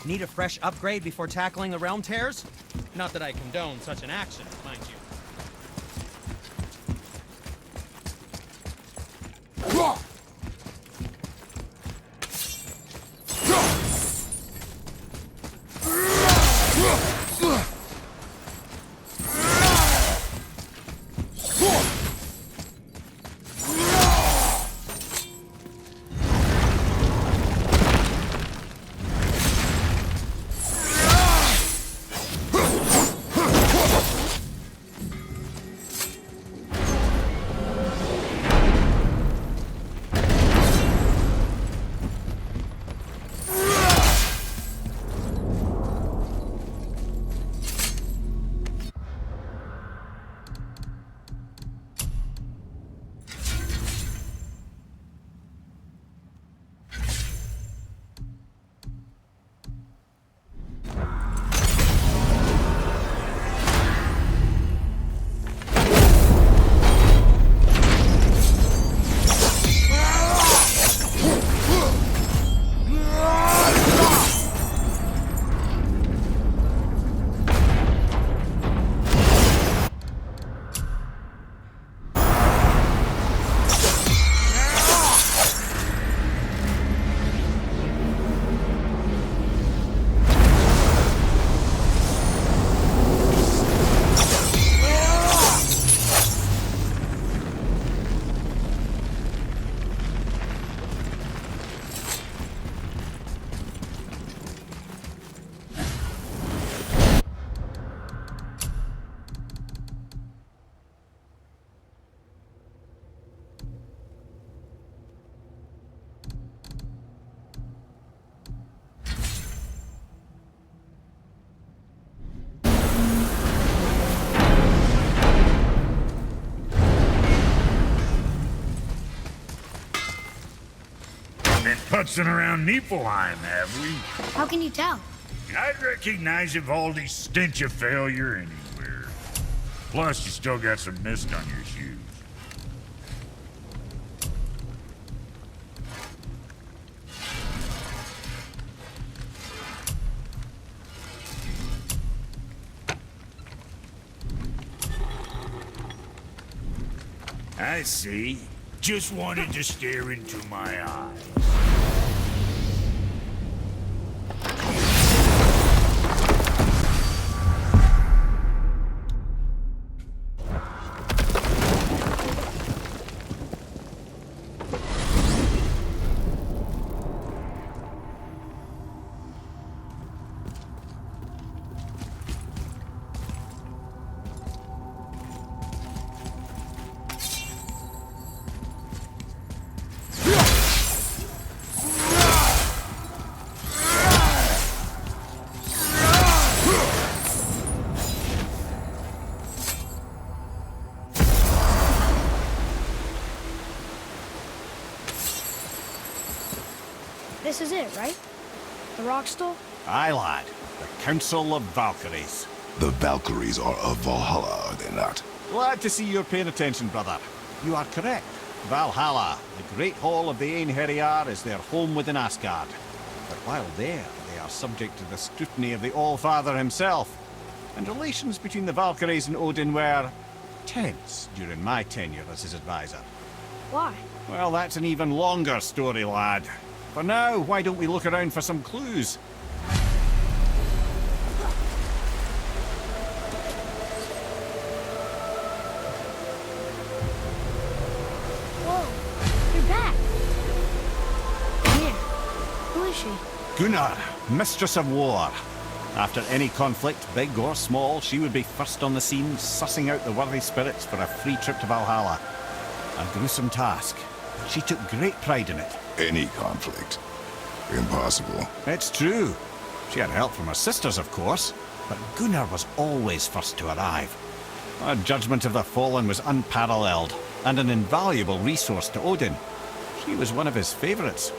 Need a fresh upgrade before tackling the realm tears? Not that I condone such an action, mind you. Been putzing around Niflheim, have we? How can you tell? I'd recognize Ivaldi's stench of failure anywhere. Plus, you still got some mist on your shoes. I see. Just wanted to stare into my eyes. This is it, right? The rock stall? Aye, lad. The Council of Valkyries. The Valkyries are of Valhalla, are they not? Glad to see you're paying attention, brother. You are correct. Valhalla, the great hall of the Einherjar, is their home within Asgard. But while there, they are subject to the scrutiny of the All-Father himself. And relations between the Valkyries and Odin were tense during my tenure as his advisor. Why? Well, that's an even longer story, lad. For now, why don't we look around for some clues? Whoa, you're back. Yeah. Who is she? Gunnar, Mistress of War. After any conflict, big or small, she would be first on the scene, sussing out the worthy spirits for a free trip to Valhalla. A gruesome task. She took great pride in it. Any conflict. Impossible. It's true. She had help from her sisters, of course, but Gunnar was always first to arrive. Her judgment of the fallen was unparalleled, and an invaluable resource to Odin. She was one of his favorites.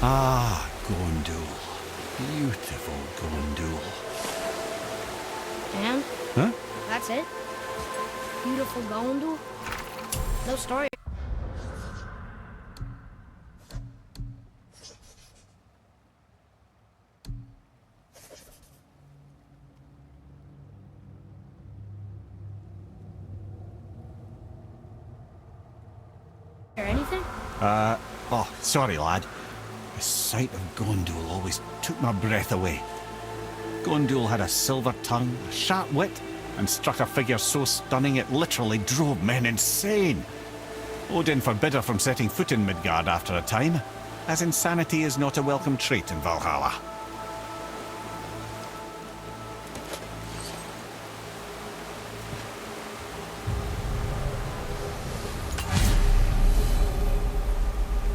Ah, Gondul. Beautiful Gondul. And Huh? that's it. Beautiful Gondul. No story. Or anything? Oh, sorry, lad. The sight of Gondul always took my breath away. Gondul had a silver tongue, a sharp wit, and struck a figure so stunning it literally drove men insane. Odin forbid her from setting foot in Midgard after a time, as insanity is not a welcome trait in Valhalla.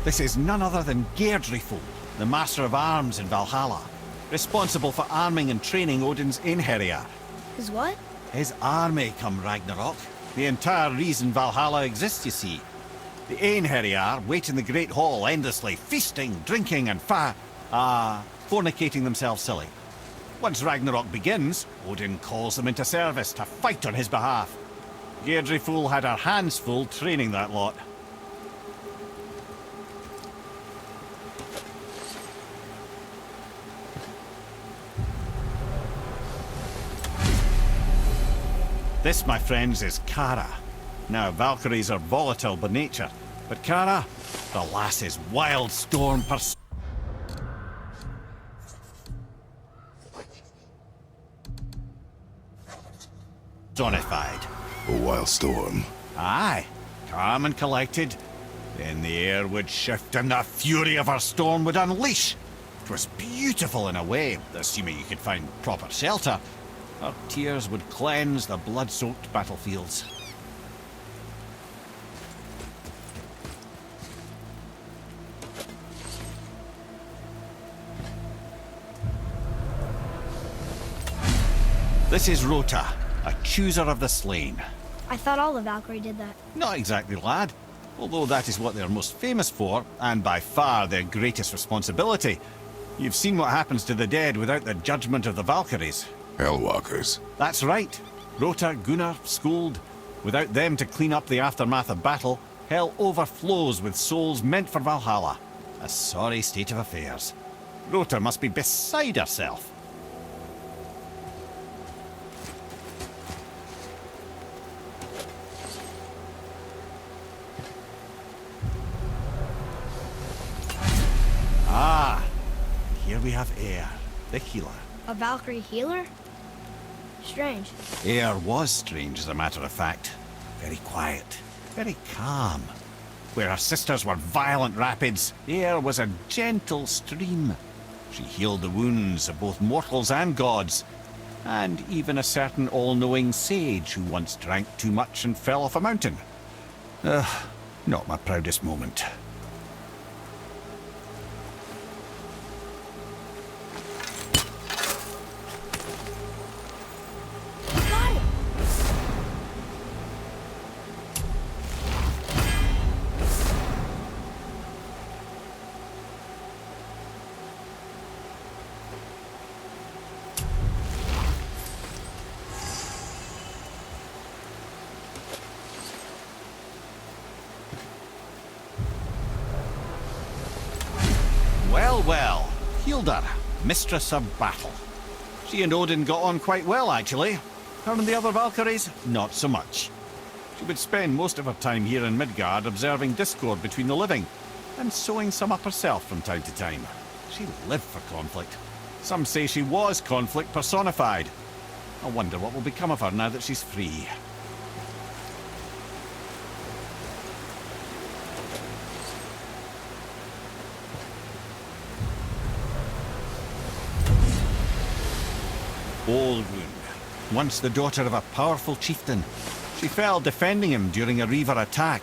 This is none other than Geirdriful, the Master of Arms in Valhalla, responsible for arming and training Odin's Einherjar. Is what? His army come Ragnarok. The entire reason Valhalla exists, you see. The Einherjar wait in the Great Hall endlessly, feasting, drinking, and fornicating themselves silly. Once Ragnarok begins, Odin calls them into service to fight on his behalf. Geirdriful had her hands full training that lot. This, my friends, is Kara. Now, Valkyries are volatile by nature, but Kara, the lass's wild storm personified. A wild storm. Aye, calm and collected. Then the air would shift and the fury of her storm would unleash. It was beautiful in a way, assuming you could find proper shelter. Her tears would cleanse the blood-soaked battlefields. This is Rota, a chooser of the slain. I thought all the Valkyrie did that. Not exactly, lad. Although that is what they're most famous for, and by far their greatest responsibility. You've seen what happens to the dead without the judgment of the Valkyries. Hellwalkers. That's right. Rota, Gunnar, Skuld. Without them to clean up the aftermath of battle, hell overflows with souls meant for Valhalla. A sorry state of affairs. Rota must be beside herself. Ah, here we have Air, the healer. A Valkyrie healer? Strange. Air was strange, as a matter of fact. Very quiet, very calm. Where her sisters were violent rapids, Air was a gentle stream. She healed the wounds of both mortals and gods, and even a certain all-knowing sage who once drank too much and fell off a mountain. Not my proudest moment. Well, Hilda, mistress of battle. She and Odin got on quite well, actually. Her and the other Valkyries, not so much. She would spend most of her time here in Midgard observing discord between the living, and sewing some up herself from time to time. She lived for conflict. Some say she was conflict personified. I wonder what will become of her now that she's free. Olrun, once the daughter of a powerful chieftain. She fell defending him during a Reaver attack.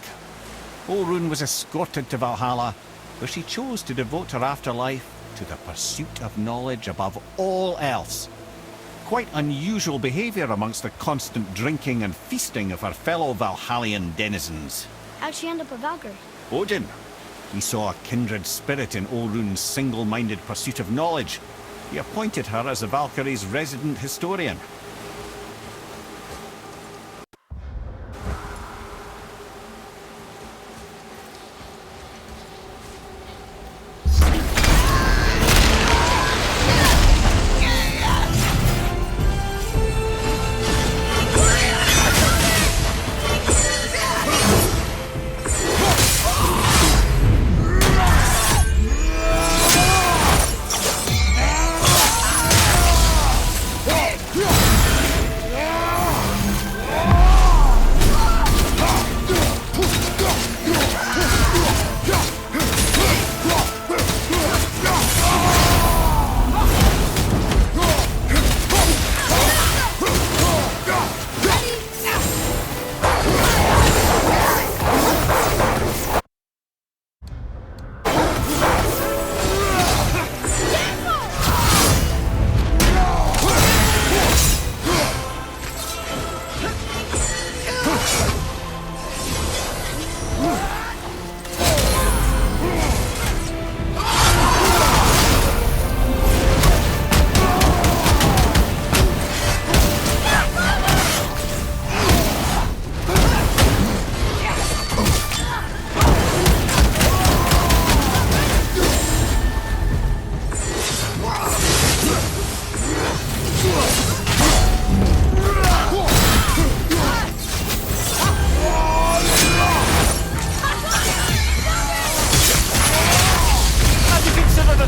Olrun was escorted to Valhalla, where she chose to devote her afterlife to the pursuit of knowledge above all else. Quite unusual behavior amongst the constant drinking and feasting of her fellow Valhallian denizens. How'd she end up a Valkyrie? Odin. He saw a kindred spirit in Olrun's single-minded pursuit of knowledge. He appointed her as the Valkyrie's resident historian.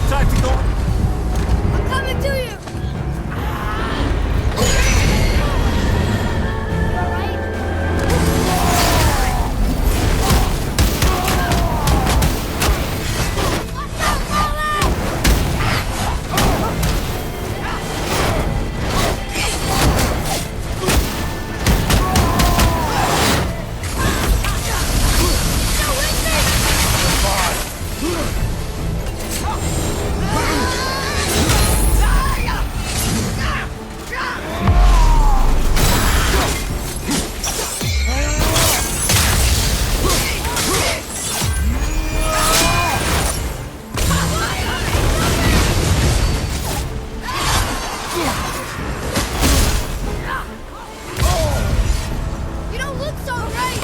Time to go. I'm coming to you! You alright? Watch out, Father! You don't look so right!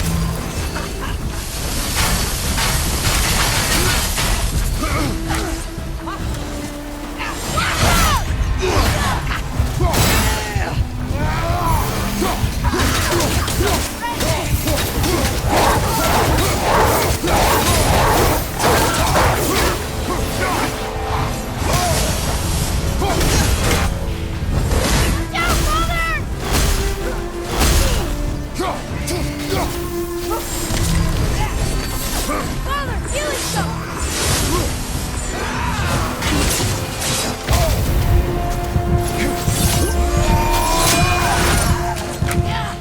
Down, Father! Father, healing stuff! Watch out!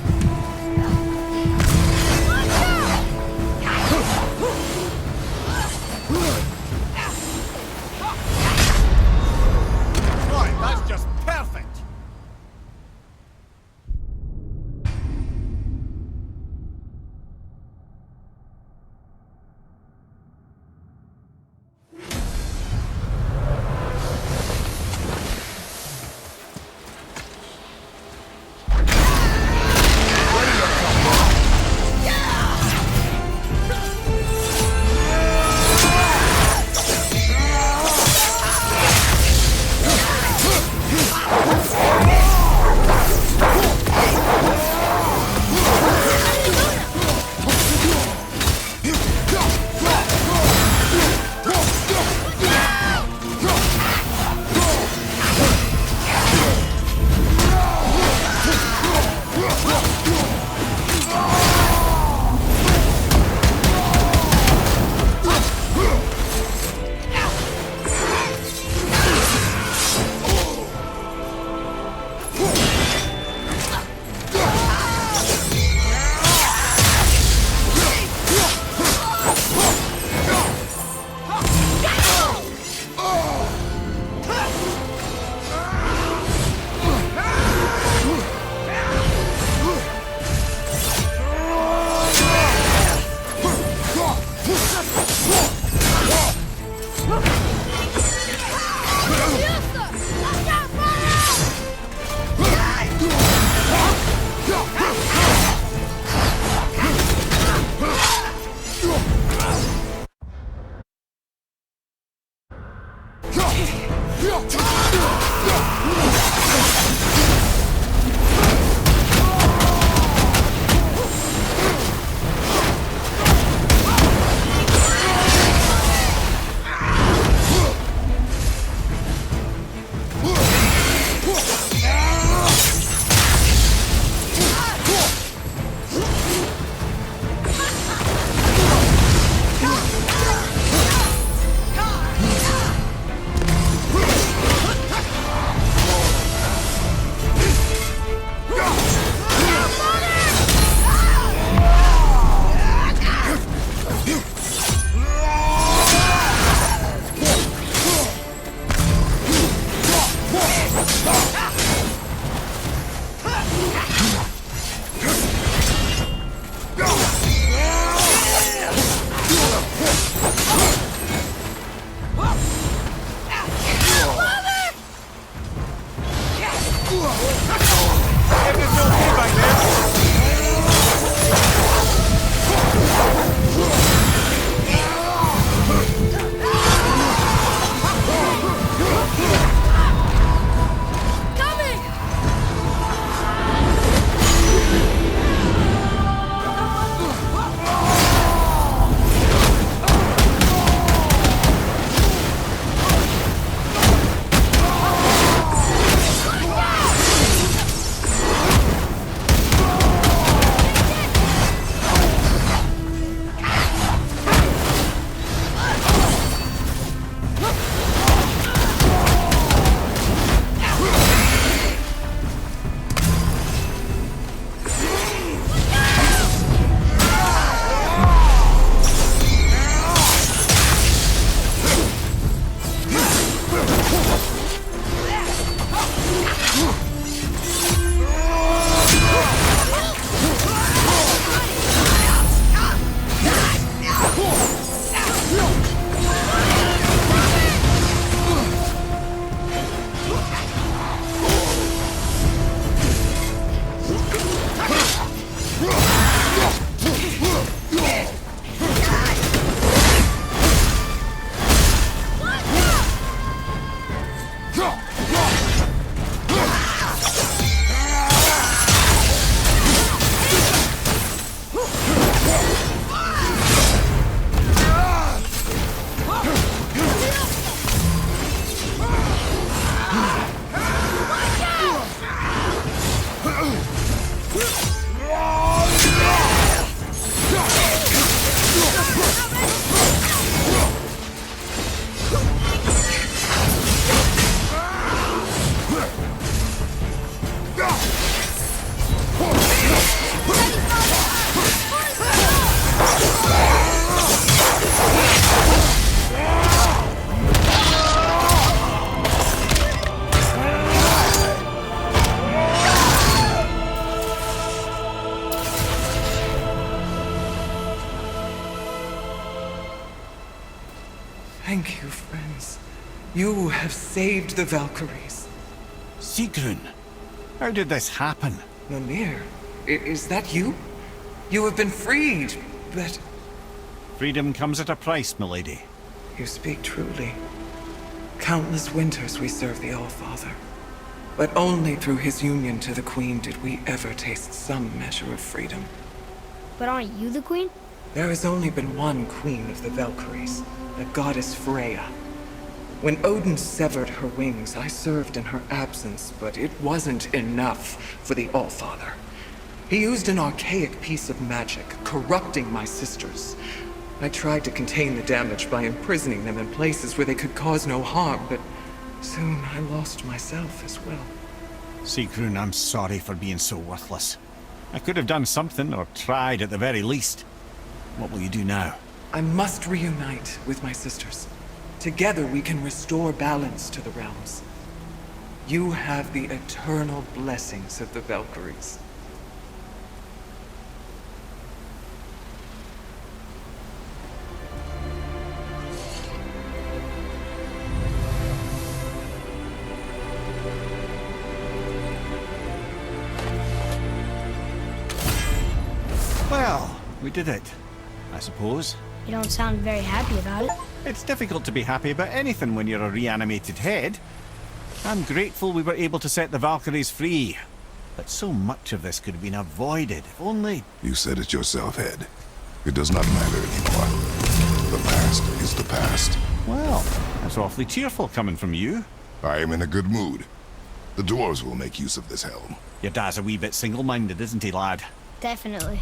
Right, that's just perfect. friends. You have saved the Valkyries. Sigrun, how did this happen? Mimir, is that you? You have been freed, but... Freedom comes at a price, milady. You speak truly. Countless winters we served the All-Father. But only through his union to the Queen did we ever taste some measure of freedom. But aren't you the queen? There has only been one Queen of the Valkyries, the goddess Freya. When Odin severed her wings, I served in her absence, but it wasn't enough for the All-Father. He used an archaic piece of magic, corrupting my sisters. I tried to contain the damage by imprisoning them in places where they could cause no harm, but soon I lost myself as well. Sigrun, I'm sorry for being so worthless. I could have done something, or tried at the very least. What will you do now? I must reunite with my sisters. Together we can restore balance to the realms. You have the eternal blessings of the Valkyries. Well, we did it, I suppose. You don't sound very happy about it. It's difficult to be happy about anything when you're a reanimated head. I'm grateful we were able to set the Valkyries free. But so much of this could have been avoided, if only... You said it yourself, Head. It does not matter anymore. The past is the past. Well, that's awfully cheerful coming from you. I am in a good mood. The dwarves will make use of this helm. Your dad's a wee bit single-minded, isn't he, lad? Definitely.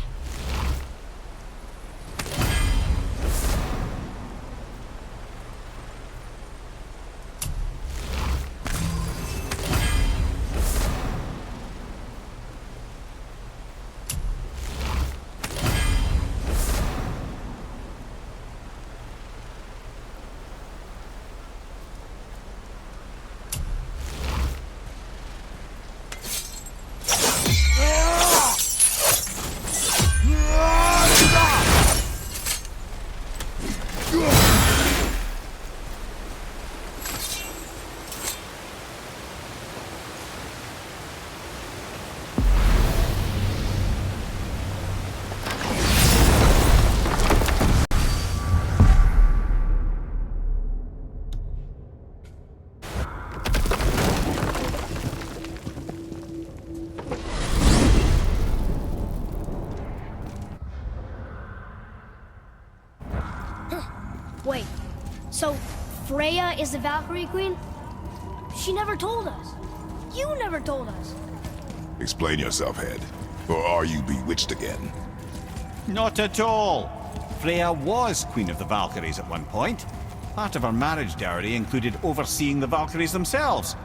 Wait, so Freya is the Valkyrie Queen? She never told us. You never told us. Explain yourself, Head. Or are you bewitched again? Not at all. Freya was Queen of the Valkyries at one point. Part of her marriage dowry included overseeing the Valkyries themselves.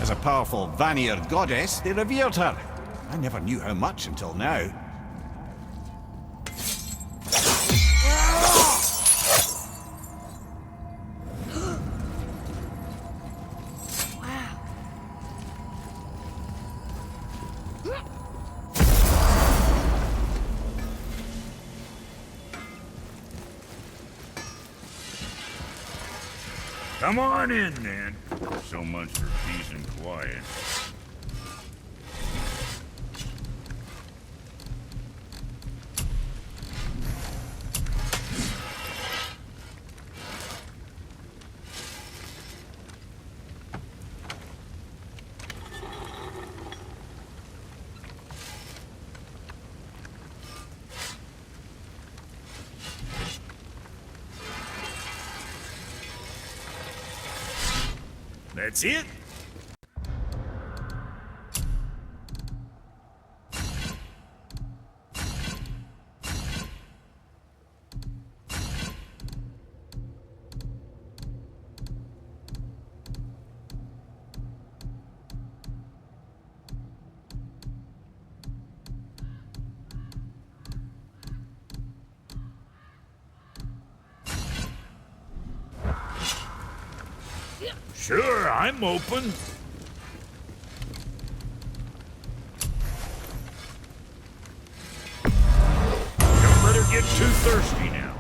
As a powerful Vanir goddess, they revered her. I never knew how much until now. Come on in, then. So much for peace and quiet. That's it? Sure, I'm open. Don't let her get too thirsty now.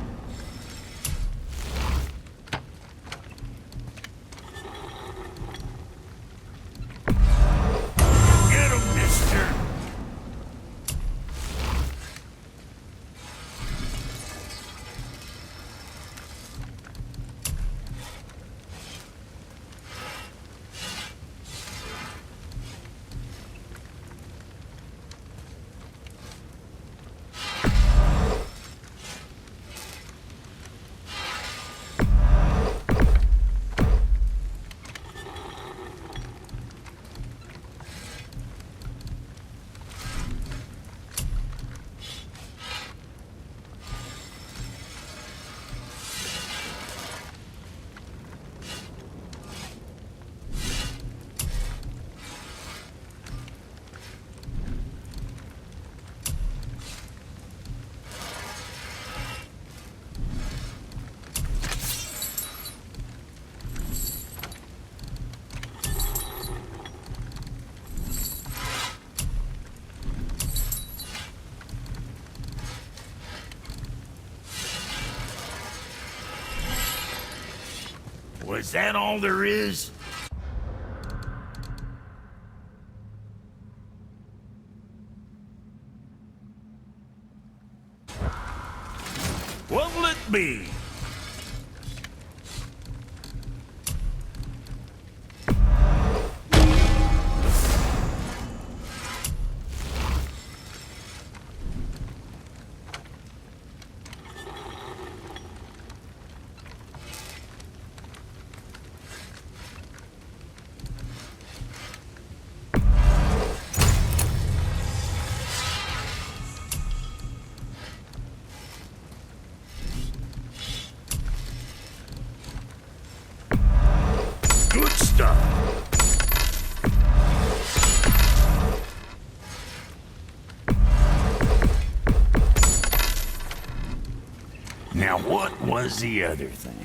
Was that all there is? What'll it be? Good stuff. Now what was the other thing?